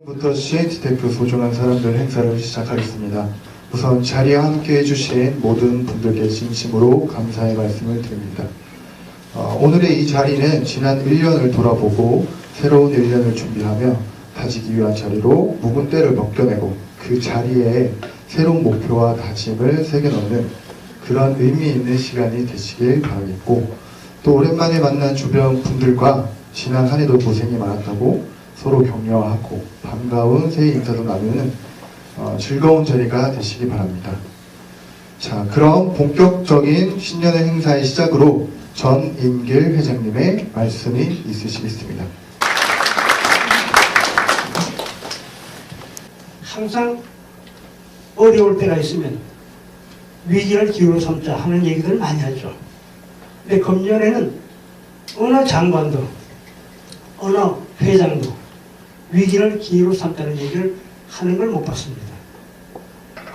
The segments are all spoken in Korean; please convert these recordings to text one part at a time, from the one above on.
부터 CNT테크 소중한 사람들 행사를 시작하겠습니다. 우선 자리에 함께 해주신 모든 분들께 진심으로 감사의 말씀을 드립니다. 오늘의 이 자리는 지난 1년을 돌아보고 새로운 1년을 준비하며 다지기 위한 자리로 묵은 때를 벗겨내고 그 자리에 새로운 목표와 다짐을 새겨넣는 그런 의미 있는 시간이 되시길 바라겠고, 또 오랜만에 만난 주변 분들과 지난 한 해도 고생이 많았다고 서로 격려하고 반가운 새해 인사도 나누는 즐거운 자리가 되시기 바랍니다. 자, 그럼 본격적인 신년의 행사의 시작으로 전인길 회장님의 말씀이 있으시겠습니다. 항상 어려울 때가 있으면 위기를 기회로 삼자 하는 얘기들 많이 하죠. 근데 금년에는 어느 장관도 어느 회장도 위기를 기회로 삼자는 얘기를 하는 걸 못 봤습니다.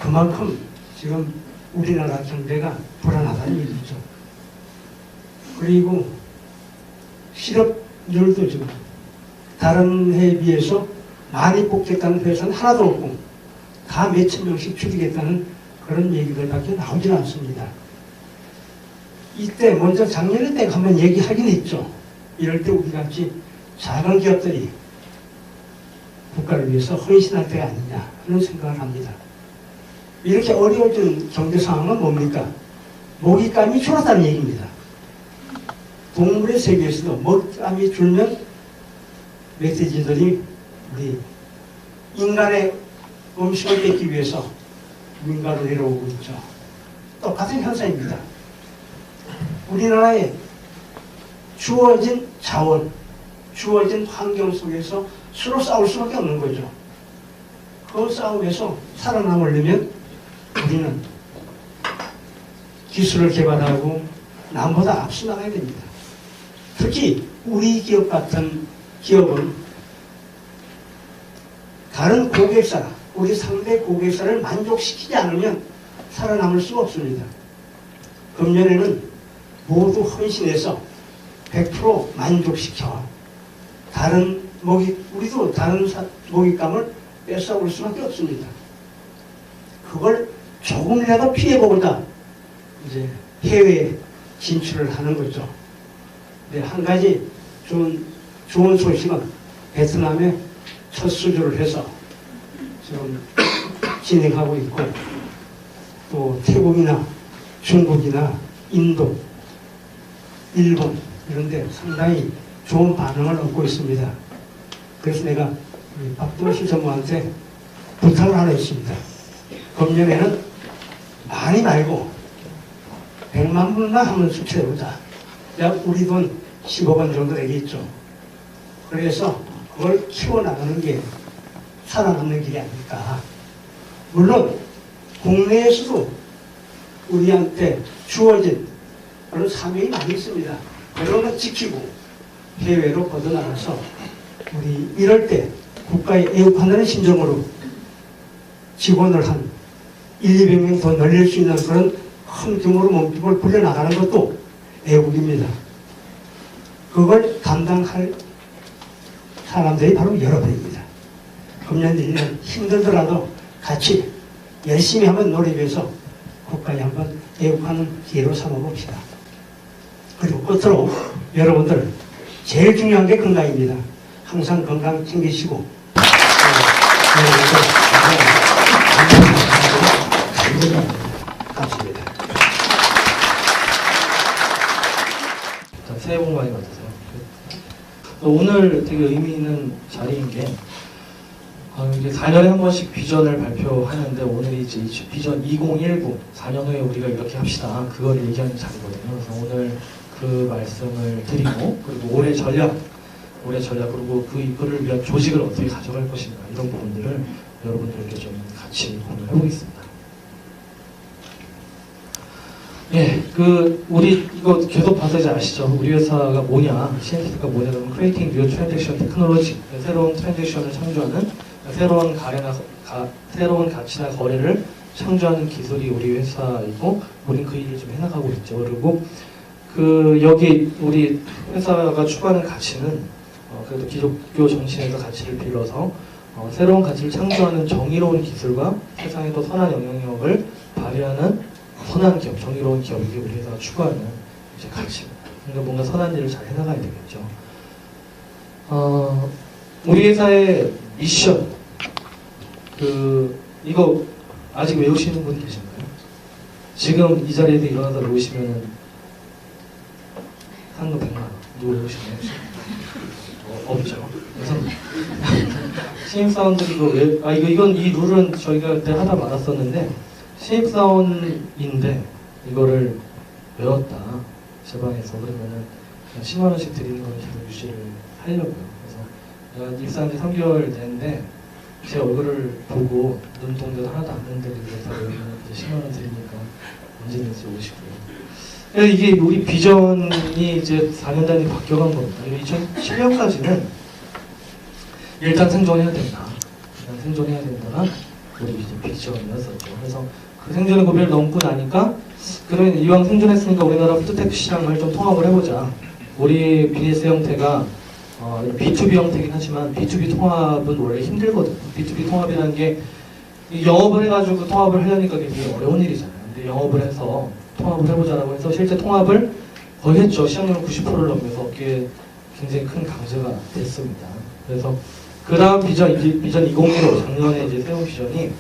그만큼 지금 우리나라 경제가 불안하다는 얘기죠. 그리고 실업률도 지금 다른 해에 비해서 많이 뽑겠다는 회사는 하나도 없고 다 몇천 명씩 줄이겠다는 그런 얘기들밖에 나오질 않습니다. 이때 먼저 작년에 때 한번 얘기하긴 했죠. 이럴 때 우리같이 작은 기업들이 국가를 위해서 헌신할 때가 아니냐 하는 생각을 합니다. 이렇게 어려워진 경제 상황은 뭡니까? 먹잇감이 줄었다는 얘기입니다. 동물의 세계에서도 먹잇감이 줄면 멧돼지들이 우리 인간의 음식을 뺏기 위해서 민가로 내려오고 있죠. 똑같은 현상입니다. 우리나라에 주어진 자원, 주어진 환경 속에서 서로 싸울 수밖에 없는 거죠. 그 싸움에서 살아남으려면 우리는 기술을 개발하고 남보다 앞서 나가야 됩니다. 특히 우리 기업 같은 기업은 다른 고객사, 우리 상대 고객사를 만족시키지 않으면 살아남을 수가 없습니다. 금년에는 모두 헌신해서 100% 만족시켜 우리도 다른 먹잇감을 뺏어올 수밖에 없습니다. 그걸 조금이라도 피해보고자 이제 해외에 진출을 하는 거죠. 네, 한 가지 좋은 소식은 베트남에 첫 수주를 해서 지금 진행하고 있고, 또 태국이나 중국이나 인도, 일본 이런 데 상당히 좋은 반응을 얻고 있습니다. 그래서 내가 박동수 전무한테 부탁을 하나 했습니다. 금년에는 많이 말고 100만 불만 하면 수출해보자. 우리 돈 15억 원 정도 되겠죠. 그래서 그걸 키워나가는 게 살아남는 길이 아닐까. 물론 국내에서도 우리한테 주어진 그런 사명이 많이 있습니다. 그런 거 지키고 해외로 뻗어나가서 우리 이럴 때 국가에 애국한다는 심정으로 직원을 한 200명 더 늘릴 수 있는 그런 큰 규모로 몸집을 불려나가는 것도 애국입니다. 그걸 감당할 사람들이 바로 여러분입니다. 금년 1년 힘들더라도 같이 열심히 한번 노력해서 국가에 한번 애국하는 기회로 삼아봅시다. 그리고 끝으로 여러분들 제일 중요한 게 건강입니다. 항상 건강 챙기시고 감사합니다. 새해 복 많이 받으세요. 오늘 되게 의미 있는 자리인 게 이제 4년에 한 번씩 비전을 발표하는데 오늘이 이제 비전 2019, 4년 후에 우리가 이렇게 합시다. 그걸 얘기하는 자리거든요. 그래서 오늘 그 말씀을 드리고, 그리고 올해 전략 그리고 그를 위한 조직을 어떻게 가져갈 것인가, 이런 부분들을 여러분들께 좀 같이 공유해 보겠습니다. 예, 우리 이거 계속 봐서 이제 아시죠? 우리 회사가 뭐냐, CNT가 뭐냐면 Creating New Transaction Technology, 새로운 트랜잭션을 창조하는, 새로운 가치나 거래를 창조하는 기술이 우리 회사이고, 우린 그 일을 좀 해나가고 있죠. 그리고 여기 우리 회사가 추구하는 가치는 그래도 기독교 정신에서 가치를 빌어서 새로운 가치를 창조하는 정의로운 기술과 세상에 더 선한 영향력을 발휘하는 선한 기업, 정의로운 기업, 이게 우리 회사가 추구하는 이제 가치입니다. 그러니까 뭔가 선한 일을 잘 해나가야 되겠죠. 우리 회사의 미션, 이거 아직 외우시는 분이 계신가요? 지금 이 자리에서 일어나서 외우시면은 상금 100만 원. 누구 외우시나요? 없죠. 그래서 신입사원들이 이 룰은 저희가 그때 하다 말았었는데, 신입사원인데 이거를 외웠다. 제 방에서. 그러면은 10만 원씩 드리는 걸 계속 유지를 하려고요. 그래서 내가 입사한 지 3개월 됐는데 제 얼굴을 보고 눈동자도 하나도 안 흔들리고 해서 외우면 이제 10만 원 드리니까 언제든지 오시고요. 그래서 이게 우리 비전이 이제 4년 단위 바뀌어간 겁니다. 2007년까지는 일단 생존해야 된다. 일단 생존해야 된다가 우리 이제 비전이었었죠. 그래서 그 생존의 고비를 넘고 나니까, 그러면 이왕 생존했으니까 우리나라 푸드테크 시장을 좀 통합을 해보자. 우리 비즈니스 형태가 B2B 형태긴 하지만 B2B 통합은 원래 힘들거든요. B2B 통합이라는 게 영업을 해가지고 통합을 하려니까 되게 어려운 일이잖아요. 근데 영업을 해서 통합을 해보자라고 해서 실제 통합을 거의 했죠. 시장률 90%를 넘겨서 업계에 굉장히 큰 강제가 됐습니다. 그래서 그 다음 비전 2015 작년에 이제 세운 비전이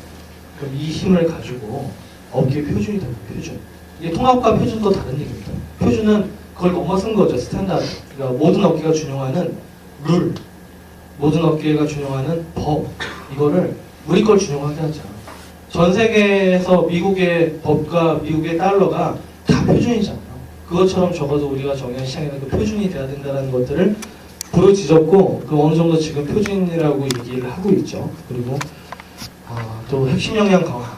그럼 이 힘을 가지고 업계 표준이 됩니다. 표준. 이게 통합과 표준도 다른 얘기입니다. 표준은 그걸 넘어선 거죠. 스탠다드. 그러니까 모든 업계가 준용하는 룰, 모든 업계가 준용하는 법, 이거를 우리 걸 준용하게 하자. 전 세계에서 미국의 법과 미국의 달러가 다 표준이잖아요. 그것처럼 적어도 우리가 정의한 시장에는 그 표준이 돼야 된다는 것들을 부르짖었고, 그 어느 정도 지금 표준이라고 얘기를 하고 있죠. 그리고 또 핵심 역량 강화.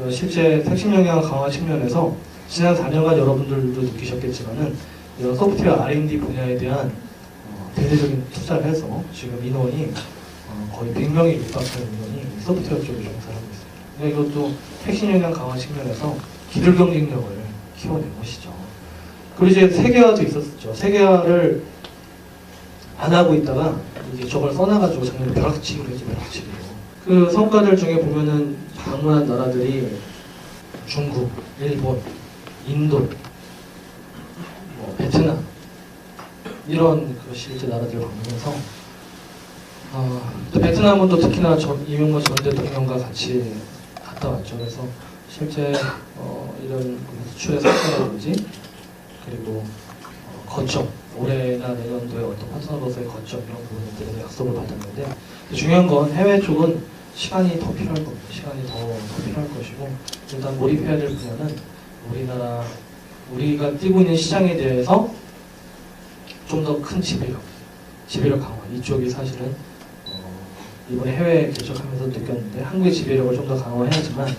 실제 핵심 역량 강화 측면에서 지난 4년간 여러분들도 느끼셨겠지만은 이런 소프트웨어 R&D 분야에 대한 대대적인 투자를 해서 지금 인원이 거의 100명에 육박하는 인원이 소프트웨어 쪽에 종사를 하고 있습니다. 그러니까 이것도 핵심 역량 강화 측면에서 기술 경쟁력을 키워낸 것이죠. 그리고 이제 세계화도 있었죠. 세계화를 안 하고 있다가 이제 저걸 써놔가지고 작년에 벼락치기로 했죠. 벼락치기로. 그 성과들 중에 보면은 방문한 나라들이 중국, 일본, 인도, 베트남 이런 그 실제 나라들을 방문해서 또 베트남은 또 특히나 이명박 전 대통령과 같이 갔다 왔죠. 그래서 실제 이런 수출의 성과라든지 그리고 거점, 올해나 내년도에 어떤 파트너로서의 거점 이런 부분들에 약속을 받았는데, 중요한 건 해외 쪽은 시간이 더 필요할 겁니다. 시간이 더 필요할 것이고, 일단 몰입해야 될 분야는 우리가 뛰고 있는 시장에 대해서 좀 더 큰 지배력 강화. 이쪽이 사실은 이번에 해외 개척하면서 느꼈는데 한국의 지배력을 좀 더 강화해야지만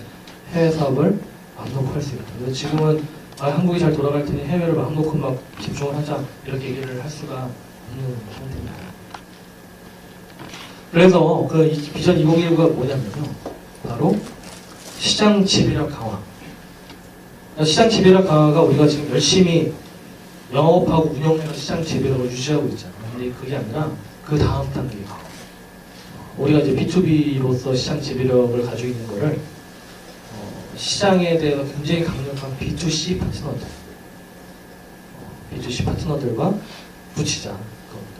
해외 사업을 맘 놓고 할 수 있다. 그래서 지금은 한국이 잘 돌아갈 테니 해외를 맘 놓고 막 집중을 하자 이렇게 얘기를 할 수가 없는 상태입니다. 그래서 그 비전 2019가 뭐냐면요, 바로 시장 지배력 강화. 시장 지배력 강화가 우리가 지금 열심히 영업하고 운영하는 시장 지배력을 유지하고 있잖아요. 근데 그게 아니라 그 다음 단계가 우리가 이제 B2B로서 시장 지배력을 가지고 있는 거를 시장에 대해서 굉장히 강력한 B2C 파트너들과 붙이자 겁니다.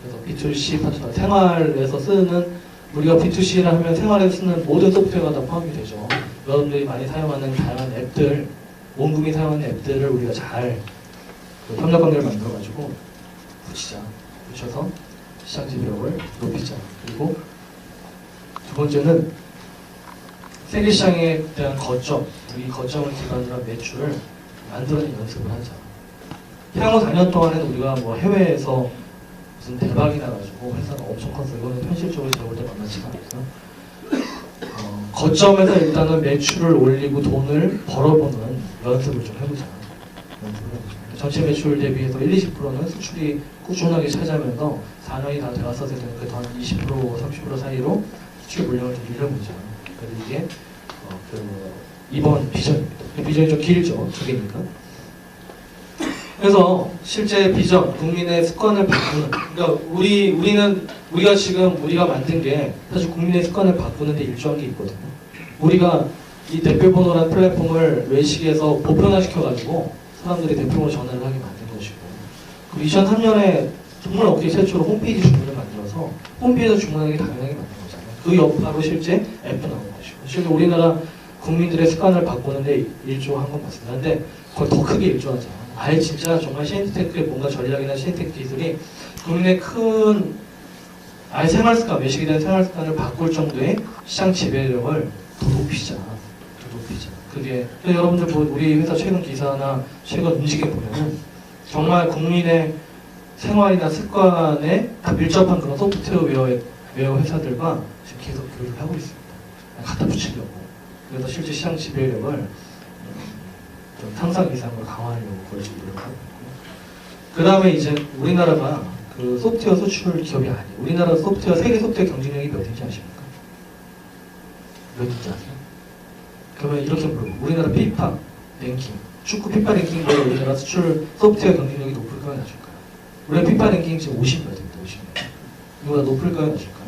그래서 B2C 파트너, 생활에서 쓰는, 우리가 B2C라 하면 생활에서 쓰는 모든 소프트웨어가 다 포함이 되죠. 여러분들이 많이 사용하는 다양한 앱들, 온 국민이 사용하는 앱들을 우리가 잘 협력 관계를 만들어가지고 붙여서 시장 지배력을 높이자. 그리고 두 번째는 세계 시장에 대한 거점, 이 거점을 기반으로 한 매출을 만들어내는 연습을 하자. 향후 4년 동안에는 우리가 뭐 해외에서 무슨 대박이 나가지고 회사가 엄청 컸어. 이거는 현실적으로 제가 볼 때 만나지가 않고요. 거점에서 일단은 매출을 올리고 돈을 벌어보는 연습을 좀 해보자. 전체 매출 대비해서 20-20%는 수출이 꾸준하게 차지하면서 4년이 다 되었을 때는 그 한 20%, 30% 사이로 수출 물량을 좀 늘려보자. 그래서 이게 이번 비전입니다. 비전이 좀 길죠, 두 개니까. 그래서 실제 비전, 국민의 습관을 바꾸는, 그러니까 우리가 지금 우리가 만든 게 사실 국민의 습관을 바꾸는데 일조한 게 있거든요. 우리가 이 대표번호라는 플랫폼을 외식에서 보편화시켜가지고 사람들이 대표번호 전화를 하게 만든 것이고, 그리고 2003년에 정말 업계 최초로 홈페이지 주문을 만들어서 홈페이지에서 주문하는 게 당연하게 만든 거잖아요. 그 여파로 실제 앱도 나온 것이고, 실제 우리나라 국민들의 습관을 바꾸는데 일조한 건 맞습니다. 근데 거의 더 크게 일조하죠. 아예 진짜 정말 시엔티테크의 뭔가 전략이나 시엔티테크 기술이 국민의 큰 아예 생활습관, 외식에 대한 생활습관을 바꿀 정도의 시장 지배력을 더 높이자. 그게 여러분들 우리 회사 최근 기사나 최근 움직임 보면은 정말 국민의 생활이나 습관에 다 밀접한 그런 소프트웨어 회사들과 지금 계속 교류를 하고 있습니다. 갖다 붙이려고. 그래서 실제 시장 지배력을 좀 상상 이상으로 강화하려고 그걸 지금 노력하고 있고요. 그 다음에 이제 우리나라가 그 소프트웨어 수출 기업이 아니에요. 우리나라 세계 소프트웨어 경쟁력이 몇인지 아십니까? 몇인지 아세요? 그러면 이렇게 물어보고, 우리나라 피파 랭킹, 축구 피파 랭킹보다 우리나라 수출 소프트웨어 경쟁력이 높을까요, 낮을까요? 우리나라 피파 랭킹 지금 50몇입니다, 50몇. 이거보다 높을까요, 낮을까요?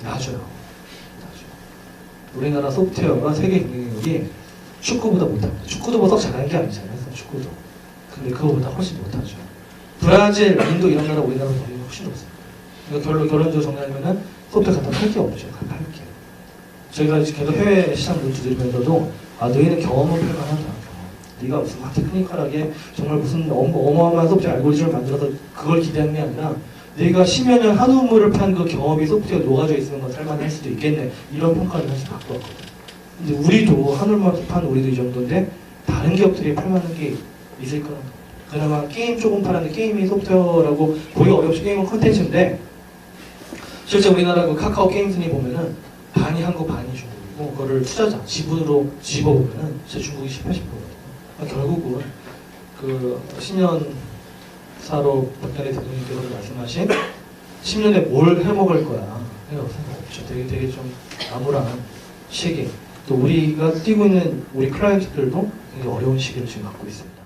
낮아요. 우리나라 소프트웨어가 세계 경쟁력이 축구보다 못합니다. 축구도 뭐 썩 잘하는 게 아니잖아요, 축구도. 근데 그거보다 훨씬 못하죠. 브라질, 인도 이런 나라 우리나라보다 훨씬 높습니다. 그러니까 결론적으로 정리하면은 소프트웨어 갖다 팔 게 없죠. 팔 게. 저희가 계속 해외 시장 눈치들면서도 너희는 경험은 팔만하다. 네가 무슨 막 테크니컬하게 정말 무슨 어마어마한 소프트웨어 알고리즘을 만들어서 그걸 기대하는 게 아니라 내가 10여 년 한우물을 판 그 경험이 소프트웨어 녹아져 있으면 건 살만할 수도 있겠네. 이런 평가를 사실 받고 왔거든요. 근데 우리도 한우물 판 우리도 이 정도인데 다른 기업들이 팔만한 게 있을 거는 그나마 게임 조금 팔았는데 게임이 소프트웨어라고 보기가 어렵죠. 게임은 컨텐츠인데 실제 우리나라 그 카카오 게임 순위 보면은 반이 한국 반이 중국이고 그거를 투자자 지분으로 뒤집어보면은 진짜 중국이 10, 80%거든요. 결국은 그 10년 사로 박근혜 대통령께서 말씀하신 10년에 뭘 해먹을 거야 생각 없죠. 되게 좀 암울한 시기. 또 우리가 뛰고 있는 우리 클라이언트들도 굉장히 어려운 시기를 지금 갖고 있습니다.